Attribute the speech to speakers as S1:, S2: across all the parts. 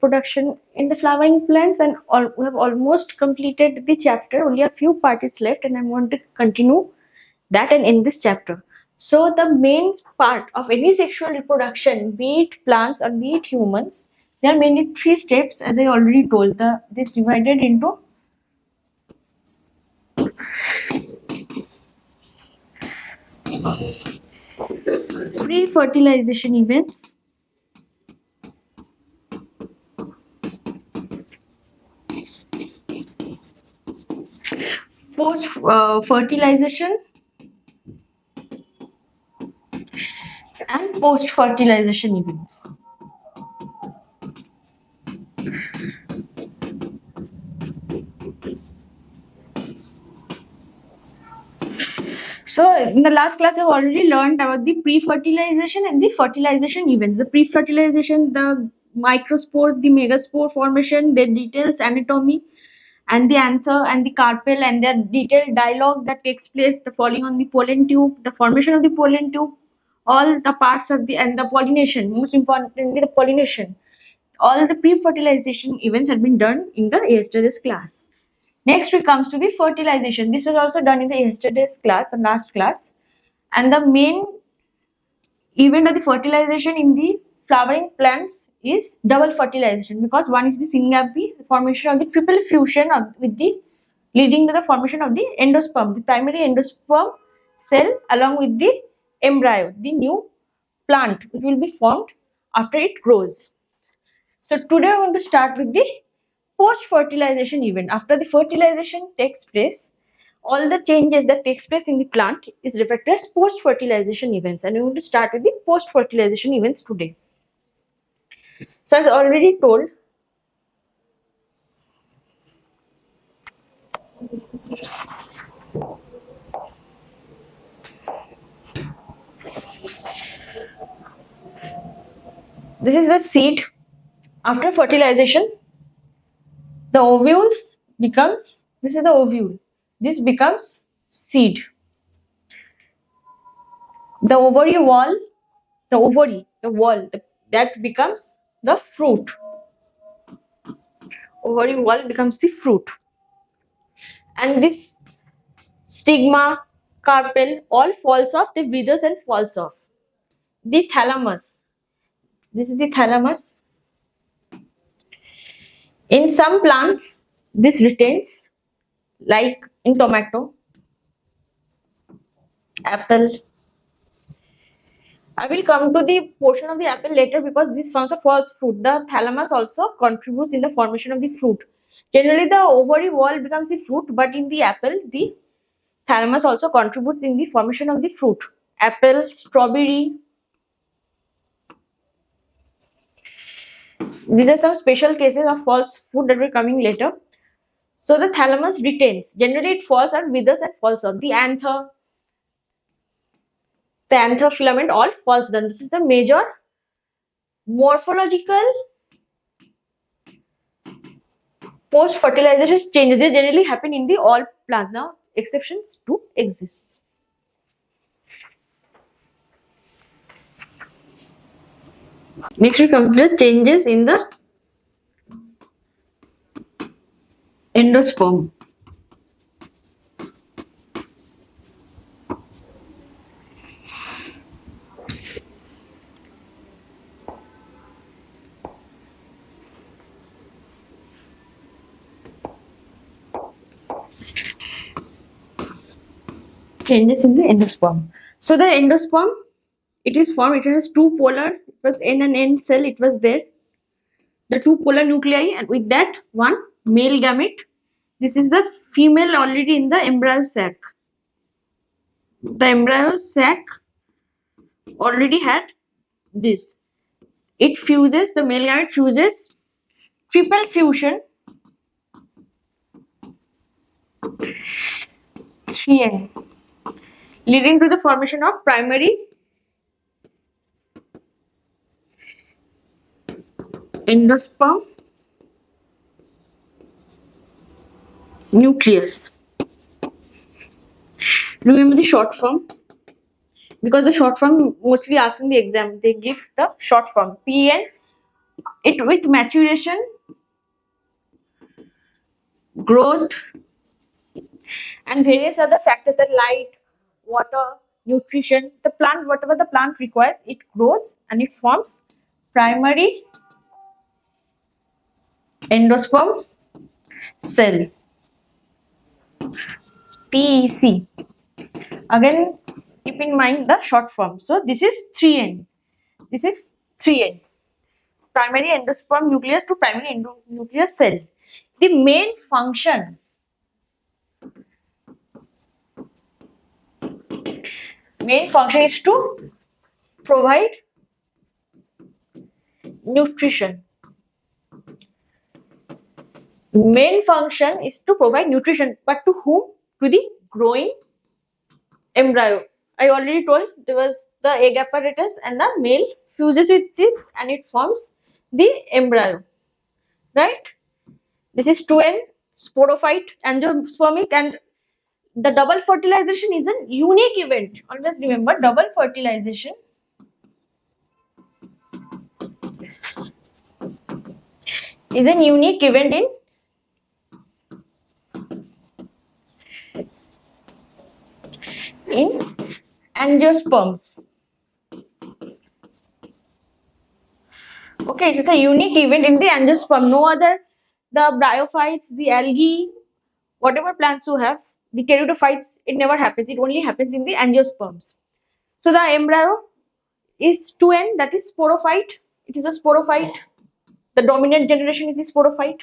S1: reproduction in the flowering plants, and we have almost completed the chapter. Only a few parts is left, and I want to continue that and end this chapter. So the main part of any sexual reproduction, be it plants or be it humans, there are mainly three steps, as I already told. This divided into pre-fertilization events, post-fertilization, and post-fertilization events. So in the last class, I've already learned about the pre-fertilization and the fertilization events. The pre-fertilization, the microspore, the megaspore formation, their details, anatomy, and the anther and the carpel, and their detailed dialogue that takes place, the falling on the pollen tube, the formation of the pollen tube, all the parts of and the pollination, most importantly the pollination. All the pre-fertilization events have been done in the yesterday's class. Next we comes to the fertilization. This was also done in the yesterday's class, the last class. And the main event of the fertilization in the flowering plants is double fertilization, because one is the synapse, the formation of the triple fusion with the leading to the formation of the endosperm, the primary endosperm cell along with the embryo, the new plant which will be formed after it grows. So today I want to start with the post-fertilization event. After the fertilization takes place, all the changes that takes place in the plant is referred to as post-fertilization events, and we want to start with the post-fertilization events today. So as already told, this is the seed. After fertilization, the ovules becomes, this is the ovule, this becomes seed. The ovary wall, the ovary, the wall, that becomes the fruit. Ovary wall becomes the fruit. And this stigma, carpel, all falls off, they withers and falls off. The thalamus, this is the thalamus. In some plants, this retains, like in tomato, apple. I will come to the portion of the apple later, because this forms a false fruit. The thalamus also contributes in the formation of the fruit. Generally, the ovary wall becomes the fruit, but in the apple, the thalamus also contributes in the formation of the fruit. Apple, strawberry. These are some special cases of false fruit that will coming later. So the thalamus retains. Generally, it falls and withers and falls off. The anther filament all falls down. This is the major morphological post-fertilization changes. They generally happen in the all plants. Now, exceptions do exist. Next, we come to the changes in the endosperm. Changes in the endosperm. So the endosperm, it is formed, it has two polar, it was N and N cell, it was there, the two polar nuclei, and with that one male gamete. This is the female already in the embryo sac. The embryo sac already had this. It fuses, the male gamete fuses, triple fusion, 3N, leading to the formation of primary endosperm nucleus. Remember the short form, because the short form mostly asks in the exam. They give the short form PN It with maturation, growth, and various other factors, that light, water, nutrition, the plant, whatever the plant requires, it grows and it forms primary endosperm cell, PEC. Again, keep in mind the short form. So this is 3N. This is 3N. Primary endosperm nucleus to primary endonucleus cell. The main function is to provide nutrition. Main function is to provide nutrition, but to whom? To the growing embryo. I already told there was the egg apparatus and the male fuses with it and it forms the embryo, right? This is 2N, sporophyte, angiospermic, and the double fertilization is a unique event. Always remember, double fertilization is a unique event in angiosperms. Okay, it is a unique event in the angiosperm. No other, the bryophytes, the algae, whatever plants you have, the pteridophytes, it never happens. It only happens in the angiosperms. So the embryo is 2N, that is sporophyte. It is a sporophyte. The dominant generation is the sporophyte.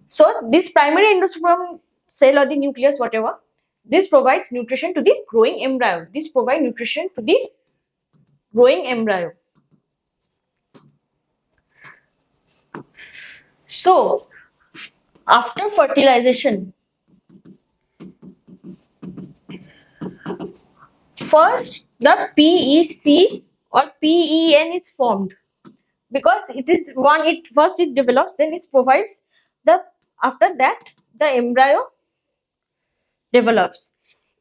S1: So this primary endosperm cell or the nucleus, whatever, this provides nutrition to the growing embryo. This provides nutrition to the growing embryo. So after fertilization, first the PEC or PEN is formed, because it is one, it first it develops, then it provides the, after that the embryo develops.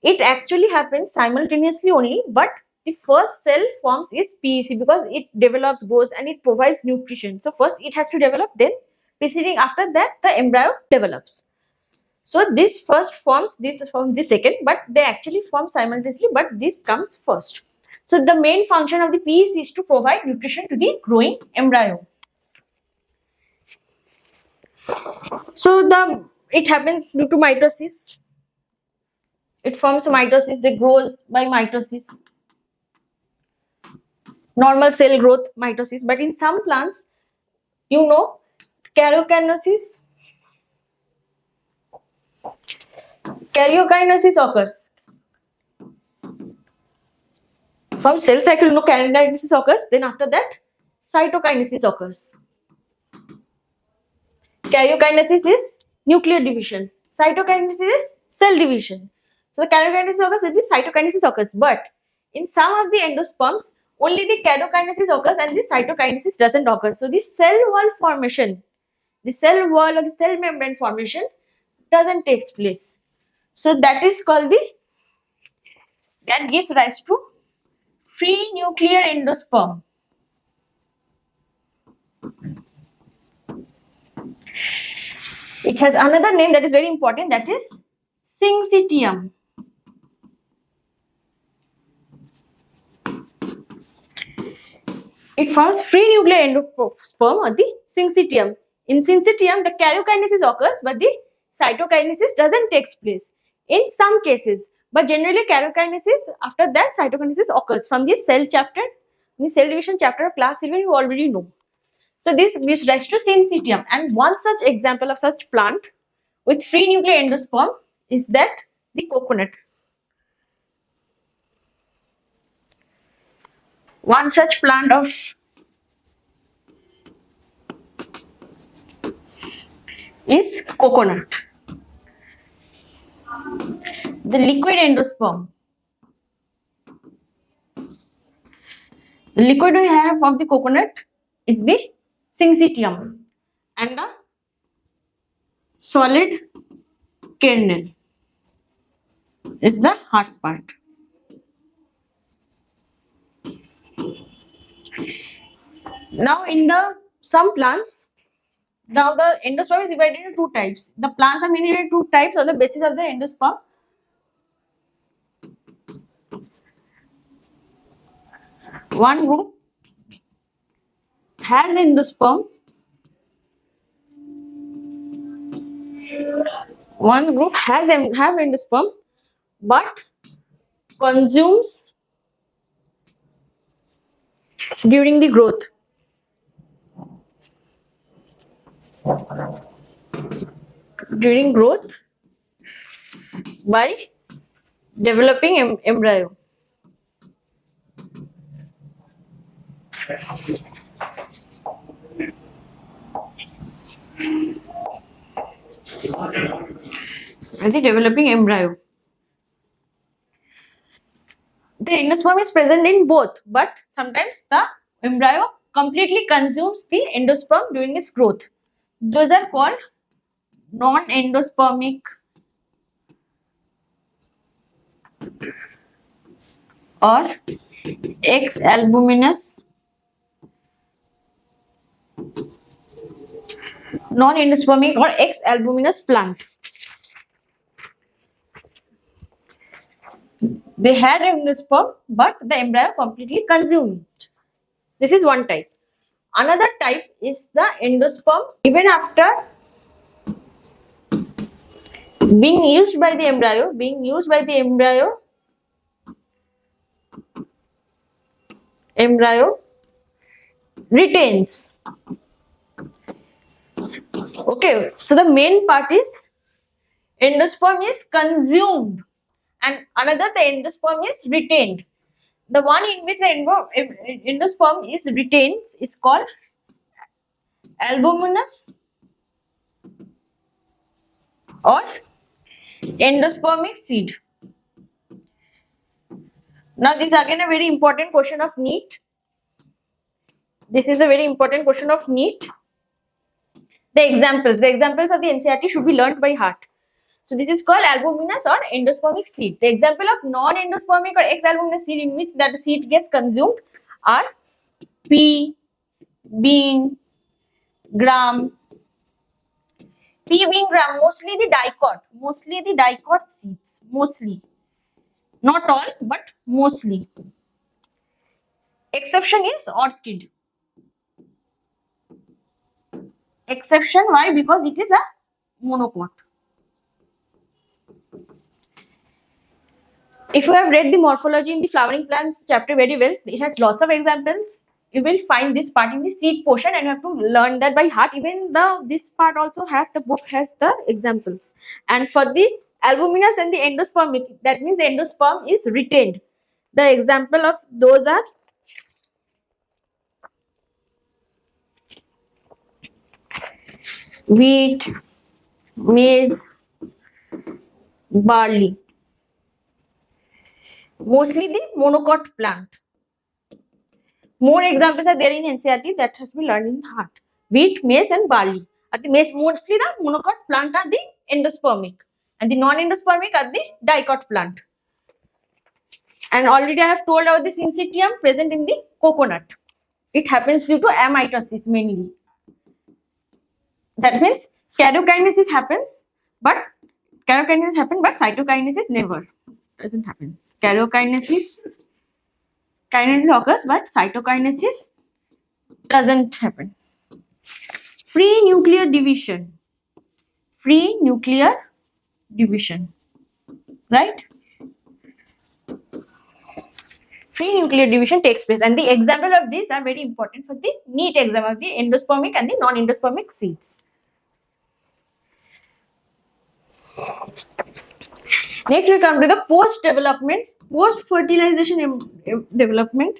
S1: It actually happens simultaneously only, but the first cell forms is PEC because it develops, grows, and it provides nutrition. So first it has to develop, then preceding after that the embryo develops. So this first forms, this forms the second, but they actually form simultaneously, but this comes first. So the main function of the PEC is to provide nutrition to the growing embryo. So it happens due to mitosis. It forms mitosis, they grows by mitosis. Normal cell growth, mitosis. But in some plants, you know, karyokinosis occurs. From cell cycle, karyokinosis occurs. Then after that, cytokinesis occurs. Karyokinesis is nuclear division. Cytokinesis is cell division. So the karyokinesis occurs, then the cytokinesis occurs. But in some of the endosperms, only the karyokinesis occurs and the cytokinesis doesn't occur. So the cell wall formation, the cell wall or the cell membrane formation doesn't take place. So that is called that gives rise to free nuclear endosperm. It has another name that is very important, that is syncytium. It forms free nuclear endosperm or the syncytium. In syncytium, the karyokinesis occurs, but the cytokinesis doesn't take place in some cases. But generally, karyokinesis, after that, cytokinesis occurs. From the cell chapter, the cell division chapter of class 11, you already know. So this gives rise to syncytium. And one such example of such plant with free nuclear endosperm is that the coconut. One such plant of is coconut. The liquid endosperm. The liquid we have of the coconut is the syncytium and the solid kernel is the hard part. Now in the some plants, now the endosperm is divided into two types. The plants are mainly into two types on the basis of the endosperm. One group has endosperm, one group have endosperm but consumes during the growth. During growth by developing embryo. And the developing embryo. The endosperm is present in both, but sometimes the embryo completely consumes the endosperm during its growth. Those are called non-endospermic or X-albuminous, non-endospermic or X-albuminous plant. They had endosperm, but the embryo completely consumed it. This is one type. Another type is the endosperm even after being used by the embryo retains. Okay, so the main part is endosperm is consumed and another the endosperm is retained. The one in which the endosperm is retained is called albuminous or endospermic seed. Now this is again a very important question of NEET. This is a very important question of NEET. The examples of the NCERT should be learnt by heart. So this is called albuminous or endospermic seed. The example of non-endospermic or X-albuminous seed in which that seed gets consumed are pea, bean, gram. Pea, bean, gram, mostly the dicot seeds, mostly. Not all, but mostly. Exception is orchid. Exception, why? Because it is a monocot. If you have read the morphology in the flowering plants chapter very well, it has lots of examples. You will find this part in the seed portion and you have to learn that by heart. Even this part also has, the book has the examples. And for the albuminous and the endospermic, that means the endosperm is retained. The example of those are wheat, maize, barley. Mostly the monocot plant. More examples are there in NCERT that has been learned in heart. Wheat, maize and barley. Mostly the monocot plant are the endospermic and the non-endospermic are the dicot plant. And already I have told about the syncytium present in the coconut. It happens due to amitosis mainly. That means karyokinesis happens, but cytokinesis never doesn't happen. Kinesis occurs, but cytokinesis doesn't happen. Free nuclear division, right? Free nuclear division takes place, and the example of these are very important for the NEET exam of the endospermic and the non-endospermic seeds. Next we come to the post-fertilization development.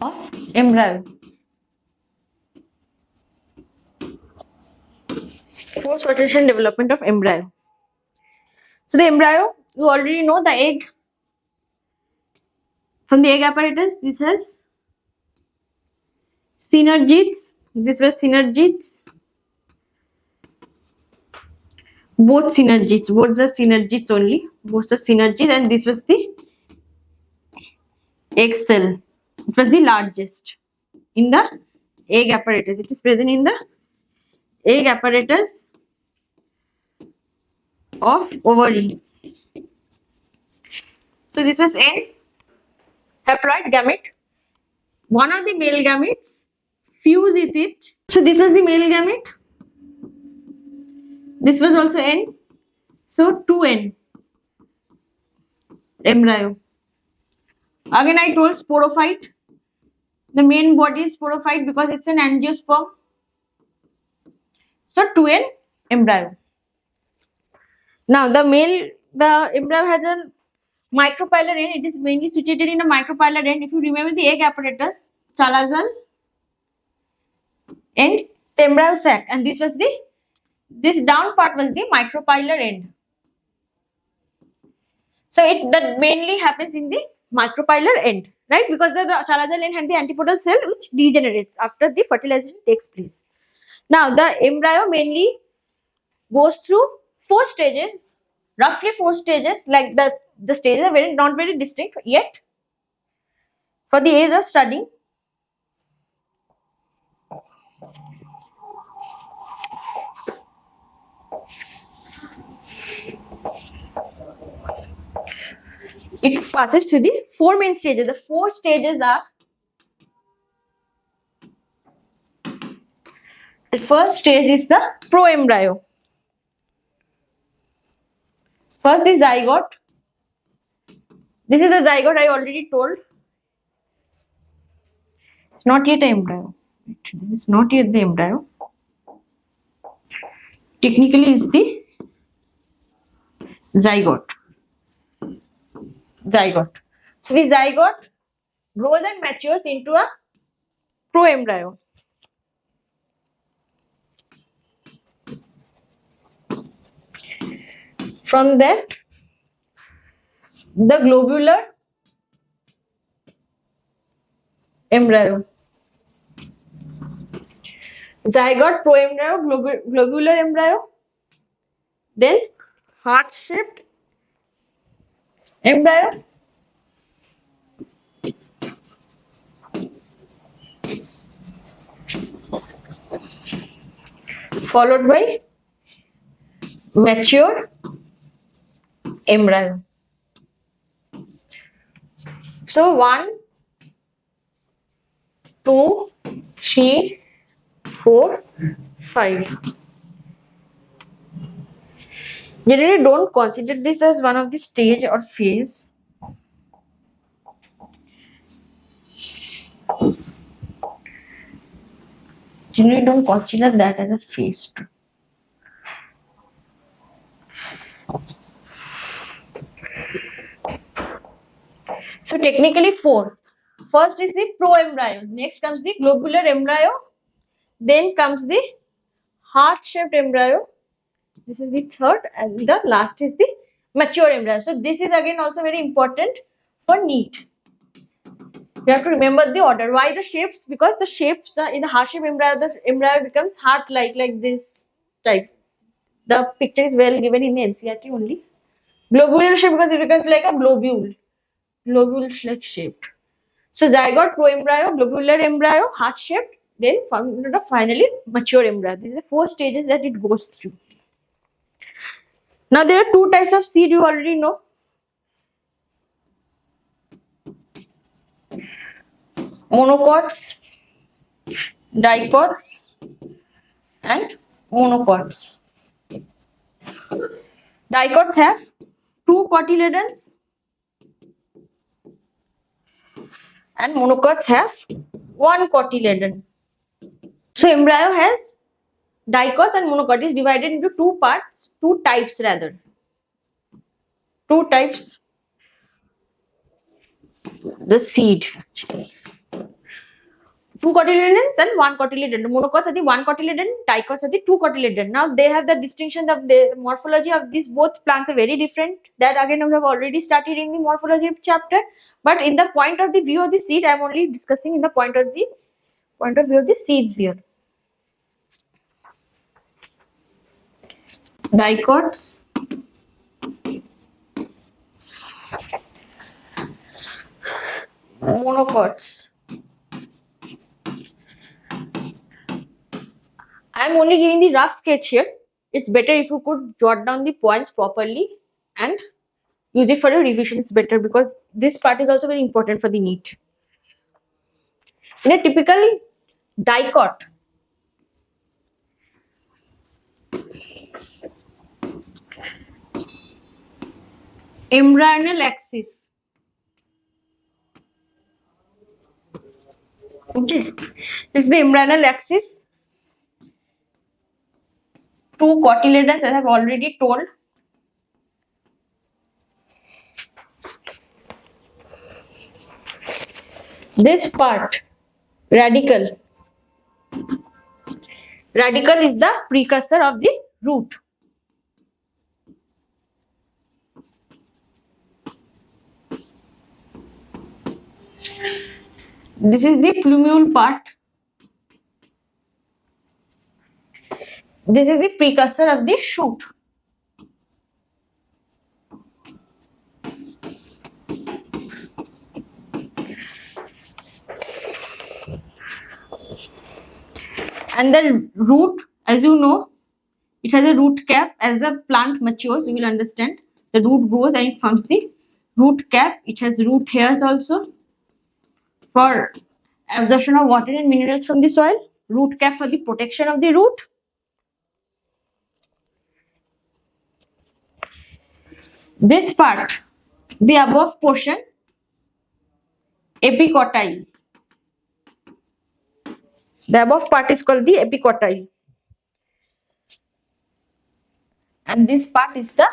S1: Of embryo. Post-fertilization development of embryo. So the embryo, you already know the egg. From the egg apparatus, this has synergids. This was synergids. both synergies, both the synergies only, both the synergies, and this was the egg cell. It was the largest in the egg apparatus. It is present in the egg apparatus of ovary. So this was a haploid gamete. One of the male gametes fuse with it. So this was the male gamete. This was also N. So 2N embryo. Again I told sporophyte. The main body is sporophyte because it's an angiosperm. So 2N embryo. Now the embryo has a micropylar end. It is mainly situated in a micropylar end. If you remember the egg apparatus, chalazal and the embryo sac, and this down part was the micropylar end. So that mainly happens in the micropylar end, right? Because the chalazal end had the antipodal cell which degenerates after the fertilization takes place. Now the embryo mainly goes through 4 stages, roughly 4 stages. Like the stages are not very distinct yet for the age of studying. It passes to the 4 main stages. The 4 stages are: the first stage is the proembryo. First the zygote. This is the zygote I already told. It's not yet an embryo. This is not yet the embryo. Technically is the zygote. So the zygote grows and matures into a proembryo. From that, the globular embryo. Zygote, proembryo, globular embryo, then heart-shaped embryo, followed by mature embryo. So 1, 2, 3, 4, 5. Generally, don't consider this as one of the stage or phase. Generally, don't consider that as a phase. So technically 4. First is the proembryo. Next comes the globular embryo. Then comes the heart-shaped embryo. This is the third, and the last is the mature embryo. So this is again also very important for NEET. You have to remember the order. Why the shapes? Because the shapes in the heart-shaped embryo, the embryo becomes heart-like this type. The picture is well given in the NCERT only. Globular shape because it becomes like a globule like shaped. So zygote, proembryo, globular embryo, heart-shaped, then finally mature embryo. These are the 4 stages that it goes through. Now there are 2 types of seed you already know. Monocots, dicots, and monocots. Dicots have 2 cotyledons and monocots have 1 cotyledon. So embryo has dicots and monocot is divided into 2 parts, 2 types rather. 2 types. The seed actually. 2 cotyledons and 1 cotyledon. Monocots are the 1 cotyledon, dicots are the 2 cotyledon. Now they have the distinction of the morphology of these both plants are very different. That again we have already started in the morphology chapter. But in the point of the view of the seed, I am only discussing in the point of view of the seeds here. dicots, monocots. I am only giving the rough sketch here. It's better if you could jot down the points properly and use it for your revision. It's better because this part is also very important for the NEET. In a typical dicot, embryonal axis. Okay, this is the embryonal axis. Two cotyledons, as I have already told. This part, radicle. Radicle is the precursor of the root. This is the plumule part. This is the precursor of the shoot. And the root, as you know, it has a root cap. As the plant matures, you will understand. The root grows and it forms the root cap. It has root hairs also for absorption of water and minerals from the soil. Root cap for the protection of the root. This part, the above portion, epicotyle. The above part is called the epicotyle. And this part is the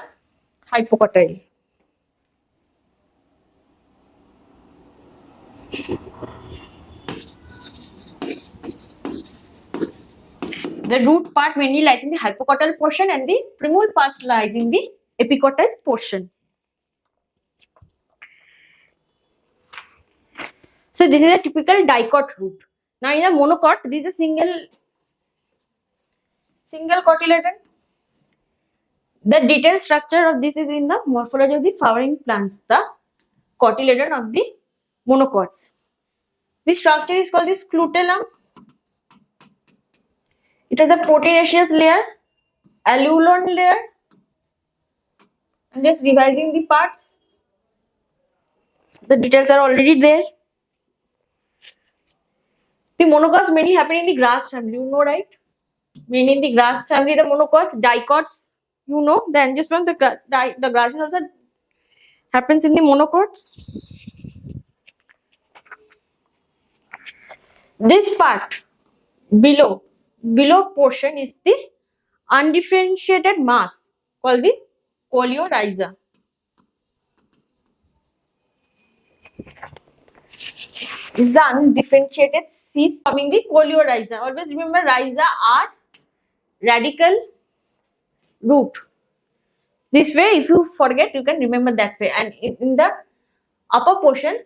S1: hypocotyle. The root part mainly lies in the hypocotyle portion and the primule part lies in the epicotyle portion. So this is a typical dicot root. Now in a monocot, this is a single cotyledon. The detailed structure of this is in the morphology of the flowering plants, the cotyledon of the monocots. This structure is called the scutellum. It has a proteinaceous layer, allulon layer. I'm just revising the parts. The details are already there. The monocots mainly happen in the grass family, you know, right? Mainly in the grass family, the monocots, dicots, you know, the angiosperm, the grasses also happens in the monocots. This part below portion is the undifferentiated mass called the coleorhiza. Is the undifferentiated seed forming the coleorhiza. Always remember, rhiza are radical root. This way, if you forget, you can remember that way. And in the upper portion,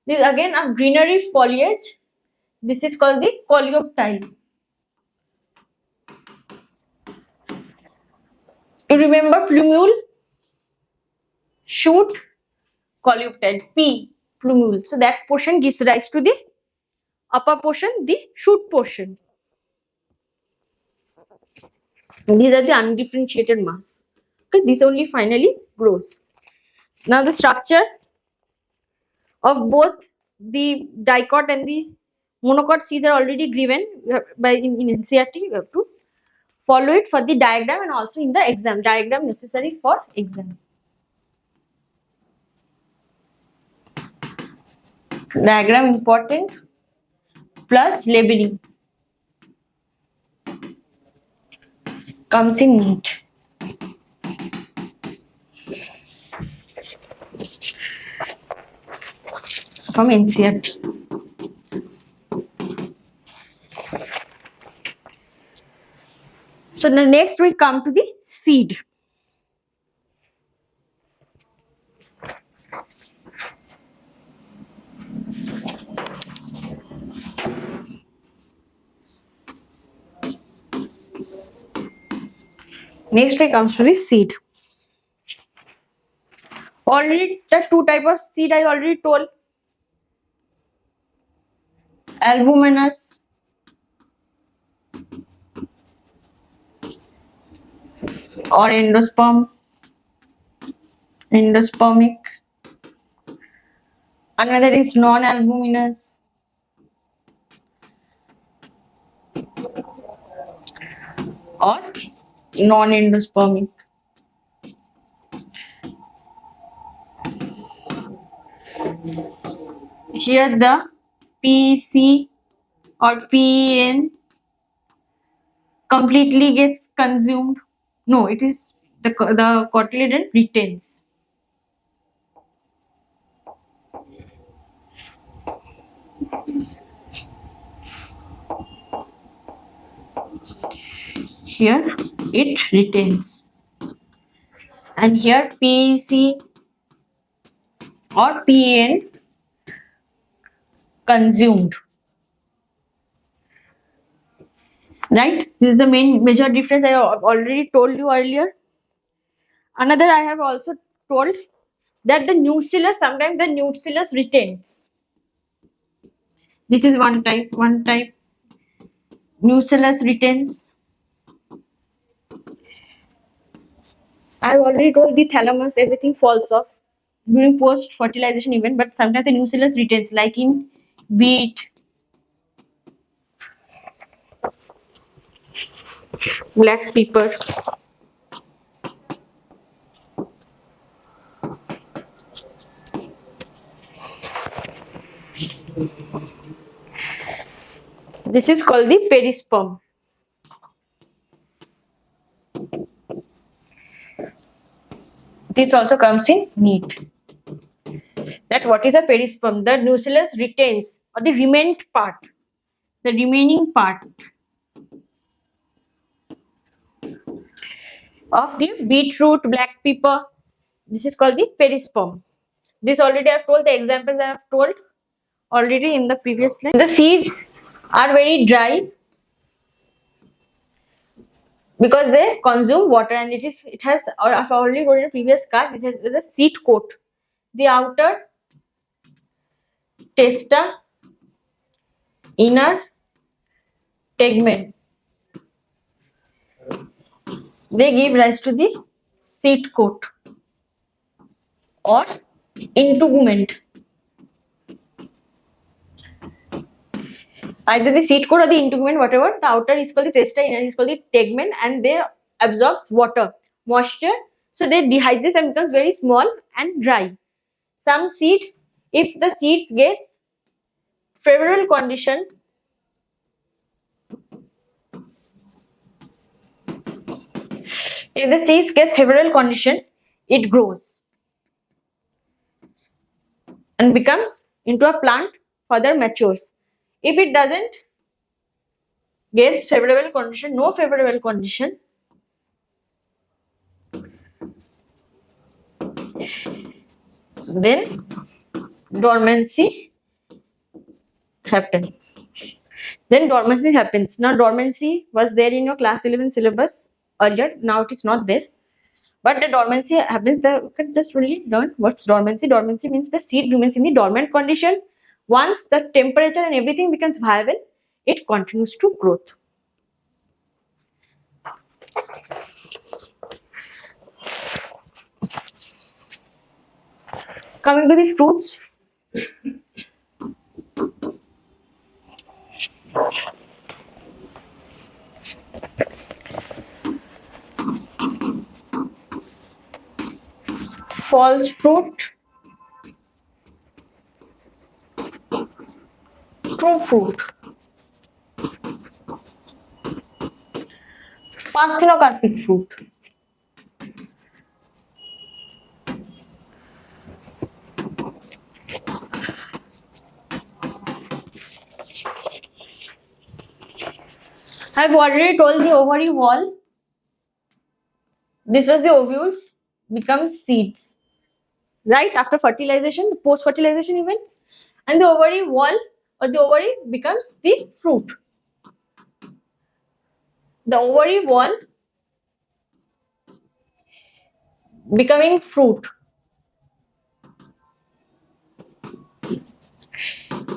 S1: this is again a greenery foliage. This is called the coleoptile. You remember plumule, shoot, coleoptile, P, plumule. So that portion gives rise to the upper portion, the shoot portion. These are the undifferentiated mass. Okay, this only finally grows. Now the structure of both the dicot and the monocot seeds are already given by in NCERT. You have to follow it for the diagram and also in the exam. Diagram necessary for exam. Diagram important plus labeling comes in NEET. From NCERT. So the next we come to the seed. Next it comes to the seed. Already the two type of seed I already told. Albuminous or endospermic. Another is non-albuminous or non-endospermic. Here the PC or PEN completely gets consumed. No, it is the cotyledon retains. Here it retains, and here PEC or PEN consumed. Right? This is the major difference I have already told you earlier. Another I have also told that the nucellus, sometimes the nucellus retains. This is one type. Nucellus retains. I have already told the thalamus, everything falls off during post-fertilization event, but sometimes the nucellus retains, like in beet, black pepper. This is called the perisperm. This also comes in NEET. That what is a perisperm? The nucellus retains, or the remaining part of the beetroot, black pepper. This is called the perisperm. This already I have told, the examples I have told already in the previous slide. The seeds are very dry because they consume water, and it has, or I've already told in the previous class, it has the seed coat. The outer testa, inner tegmen. They give rise to the seed coat or integument. Either the seed coat or the integument, whatever. The outer is called the testa, inner is called the tegmen, and they absorb moisture. So they dehydrate and becomes very small and dry. Some seed, if the seeds gets favorable condition, it grows and becomes into a plant, further matures. If it doesn't gets favorable condition, no favorable condition, then dormancy happens. Now dormancy was there in your class 11 syllabus earlier. Now it is not there. But the dormancy happens. You can just really learn what's dormancy. Dormancy means the seed remains in the dormant condition. Once the temperature and everything becomes viable, it continues to growth. Coming to the fruits. False fruit, true fruit, parthenocarpic fruit. I've already told the ovary wall. This was the ovules, becomes seeds. Right after fertilization, the post-fertilization events, and the ovary wall or the ovary becomes the fruit. The ovary wall becoming fruit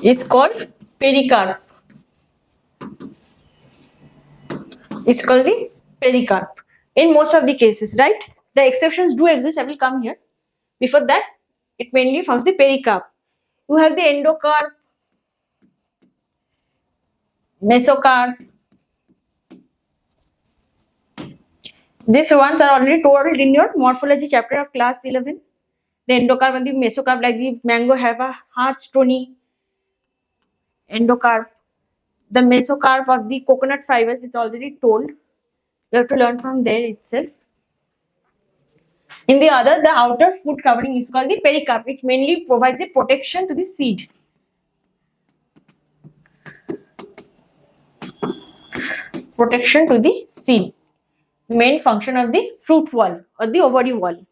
S1: is called pericarp. It's called the pericarp in most of the cases, right? The exceptions do exist. I will come here. Before that, it mainly forms the pericarp. You have the endocarp, mesocarp. These ones are already told in your morphology chapter of class 11. The endocarp and the mesocarp, like the mango, have a hard, stony endocarp. The mesocarp of the coconut fibers is already told. You have to learn from there itself. In the other, the outer food covering is called the pericarp. It mainly provides a protection to the seed. Protection to the seed. Main function of the fruit wall or the ovary wall.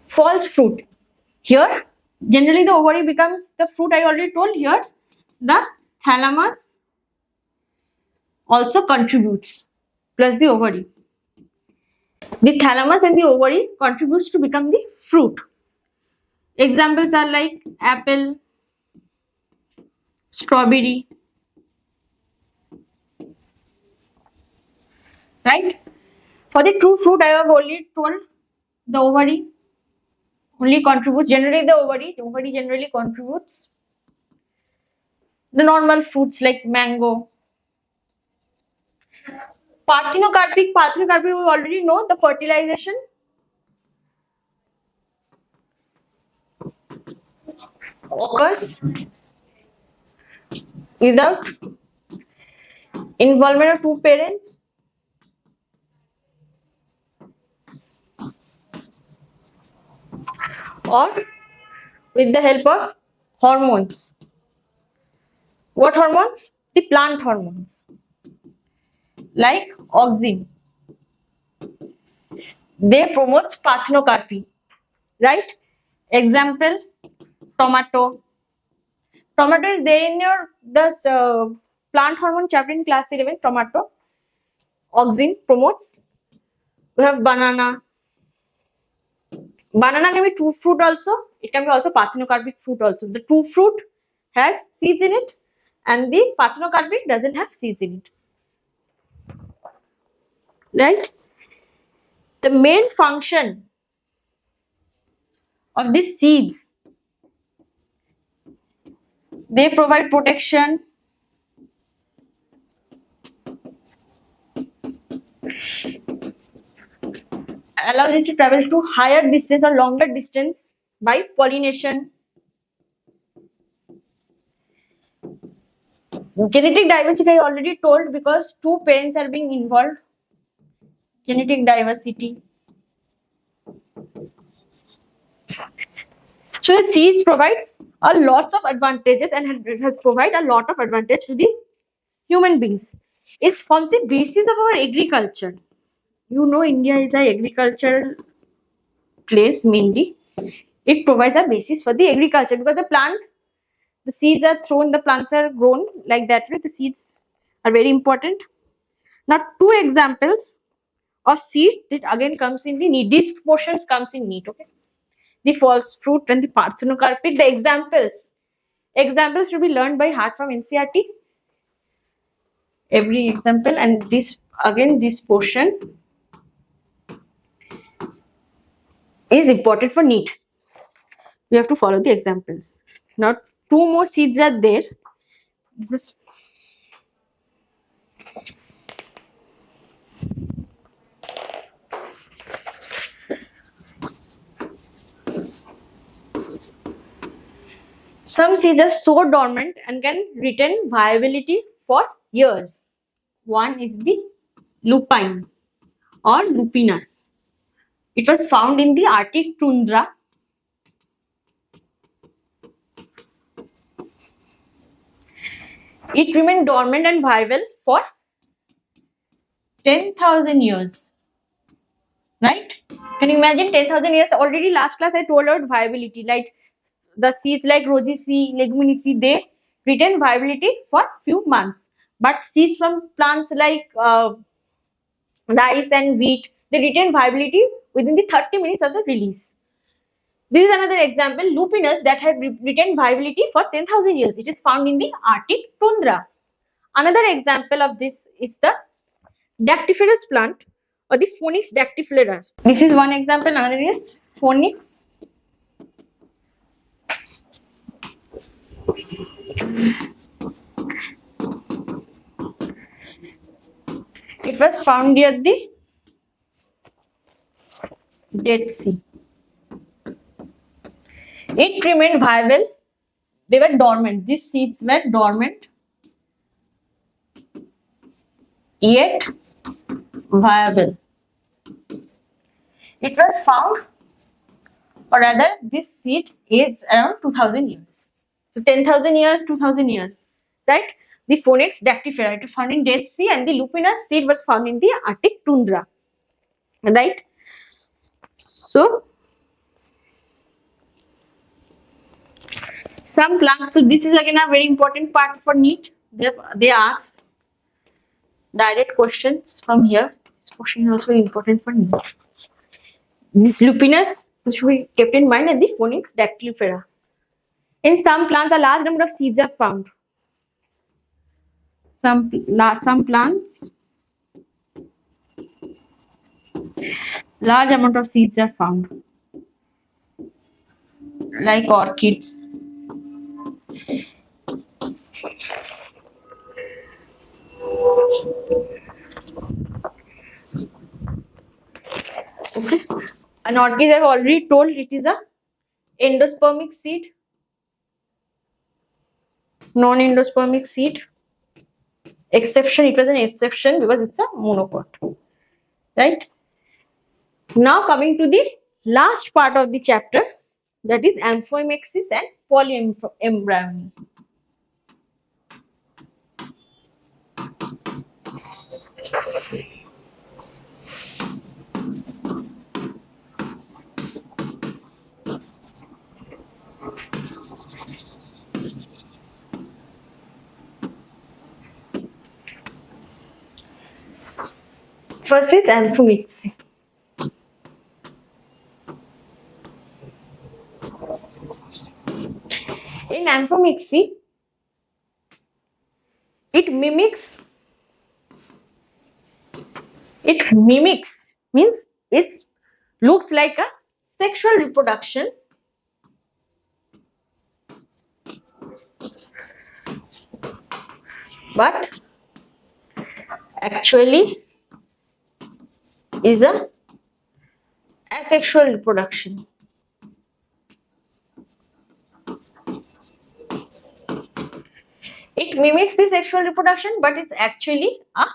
S1: False fruit. Here, generally the ovary becomes the fruit. I already told here. The thalamus also contributes plus the ovary. The thalamus and the ovary contributes to become the fruit. Examples are like apple, strawberry, right? For the true fruit, I have only told the ovary only contributes. Generally, the ovary generally contributes. The normal fruits like mango. Parthenocarpic, we already know the fertilization occurs without involvement of two parents. Or with the help of hormones. What hormones? The plant hormones like auxin. They promotes parthenocarpy, right? Example, tomato. Tomato is there in your plant hormone chapter in class 11. Tomato, auxin promotes. We have banana. Banana can be true fruit also. It can be also parthenocarpic fruit also. The true fruit has seeds in it and the parthenocarpic doesn't have seeds in it. Right? The main function of these seeds, they provide protection, allows us to travel to higher distance or longer distance by pollination. Genetic diversity I already told because two parents are being involved. Genetic diversity. So the seeds provides a lot of advantages and it has provided a lot of advantage to the human beings. It forms the basis of our agriculture. You know India is an agricultural place mainly. It provides a basis for the agriculture because the seeds are thrown, the plants are grown like that way. The seeds are very important. Now two examples of seed that again comes in the need. These portions comes in need, okay? The false fruit and the parthenocarpic. The examples should be learned by heart from NCERT. Every example and this again this portion is important for NEET. We have to follow the examples. Now two more seeds are there. This is some seeds are so dormant and can retain viability for years. One is the lupine or lupinus. It was found in the Arctic tundra. It remained dormant and viable for 10,000 years. Right? Can you imagine 10,000 years? Already last class I told about viability. Like the seeds like Rosaceae, Leguminosae, they retain viability for few months. But seeds from plants like rice and wheat, they retain viability within the 30 minutes of the release. This is another example, lupinus, that had retained viability for 10,000 years. It is found in the Arctic tundra. Another example of this is the dactyphorus plant or the Phoenix dactyphloras. This is one example. Another is Phoenix. It was found near the Dead Sea. It remained viable. They were dormant. These seeds were dormant, yet viable. It was found, or rather, this seed is around 2000 years. So 10,000 years, 2000 years, right? The Phoenix dactyphora, it was found in Dead Sea, and the lupinus seed was found in the Arctic tundra, right? So some plants. So this is again a very important part for NEET. They ask direct questions from here. This question is also important for NEET. This lupinus should be kept in mind, and the Phoenix dactyphora. In some plants, a large number of seeds are found. Some plants, large amount of seeds are found, like orchids. Okay. An orchid, I've already told, it is a endospermic seed, non-endospermic seed. Exception, it was an exception because it's a monocot, right? Now coming to the last part of the chapter, that is amphimexis and polyembryony. First is amphimexis. In amphimexis, it mimics means it looks like a sexual reproduction, but actually is a asexual reproduction. It mimics the sexual reproduction, but it's actually a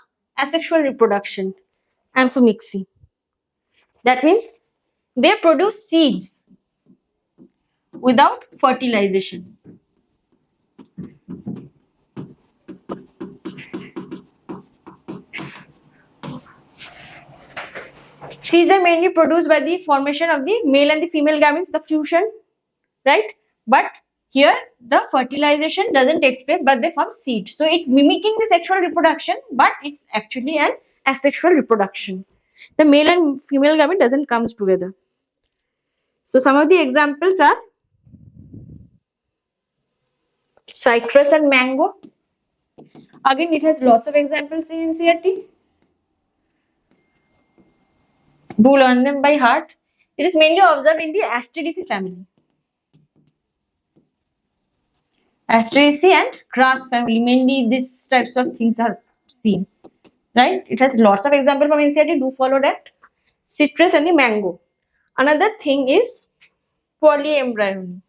S1: asexual reproduction, amphimexis. That means they produce seeds without fertilization. Seeds are mainly produced by the formation of the male and the female gametes, the fusion, right? But here the fertilization doesn't take place, but they form seed. So it mimicking the sexual reproduction, but it's actually an asexual reproduction. The male and female gamete doesn't comes together. So some of the examples are citrus and mango. Again, it has lots of examples in NCERT. Do learn them by heart. It is mainly observed in the Asteraceae family. Asteraceae and grass family, mainly these types of things are seen, right? It has lots of examples from NCERT. Do follow that. Citrus and the mango. Another thing is polyembryony.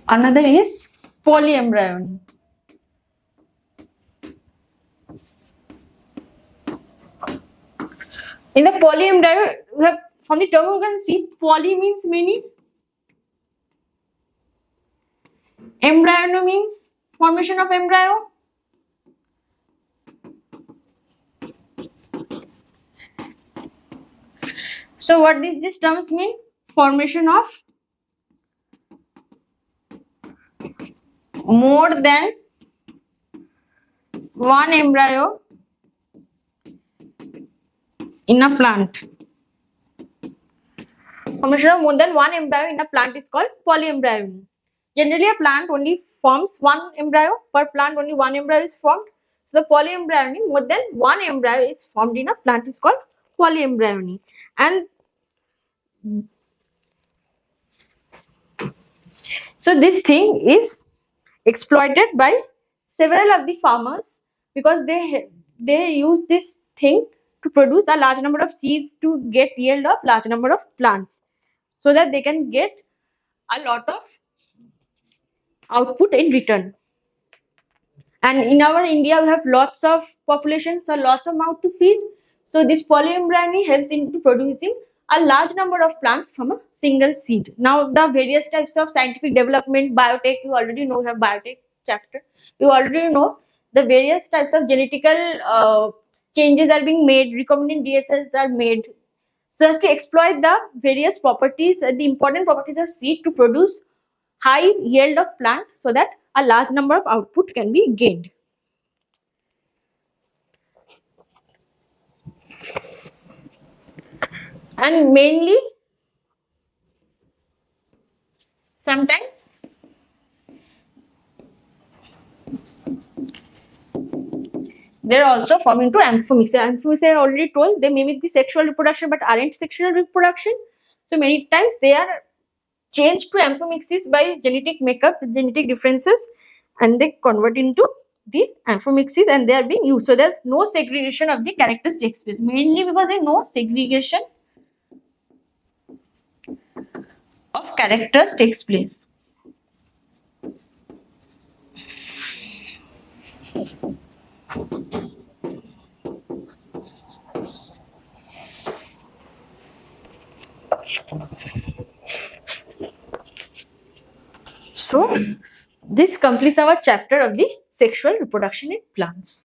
S1: Another is polyembryony. In the polyembryo, we have, from the term you can see, poly means many, embryo means formation of embryo, so what does this terms mean? Formation of more than one embryo in a plant. Formation of more than one embryo in a plant is called polyembryony. Generally, a plant only forms one embryo. Per plant, only one embryo is formed. So, the polyembryony, more than one embryo is formed in a plant is called polyembryony. And so, this thing is exploited by several of the farmers because they use this thing to produce a large number of seeds to get yield of large number of plants, so that they can get a lot of output in return. And in our India, we have lots of population, so lots of mouth to feed. So this polyembryony helps into producing a large number of plants from a single seed. Now the various types of scientific development, biotech, you already know, have biotech chapter. You already know the various types of genetical changes are being made, recombinant DSLs are made. So as to exploit the various properties, the important properties of seed to produce high yield of plant so that a large number of output can be gained. And mainly, sometimes they're also forming to amphomixia. Amphomixia I already told, they mimic the sexual reproduction but aren't sexual reproduction. So many times they are changed to amphomixis by genetic makeup, genetic differences, and they convert into the amphomixis and they are being used. So there's no segregation of the characters takes place, mainly because there's no segregation of characters takes place. So this completes our chapter of the sexual reproduction in plants.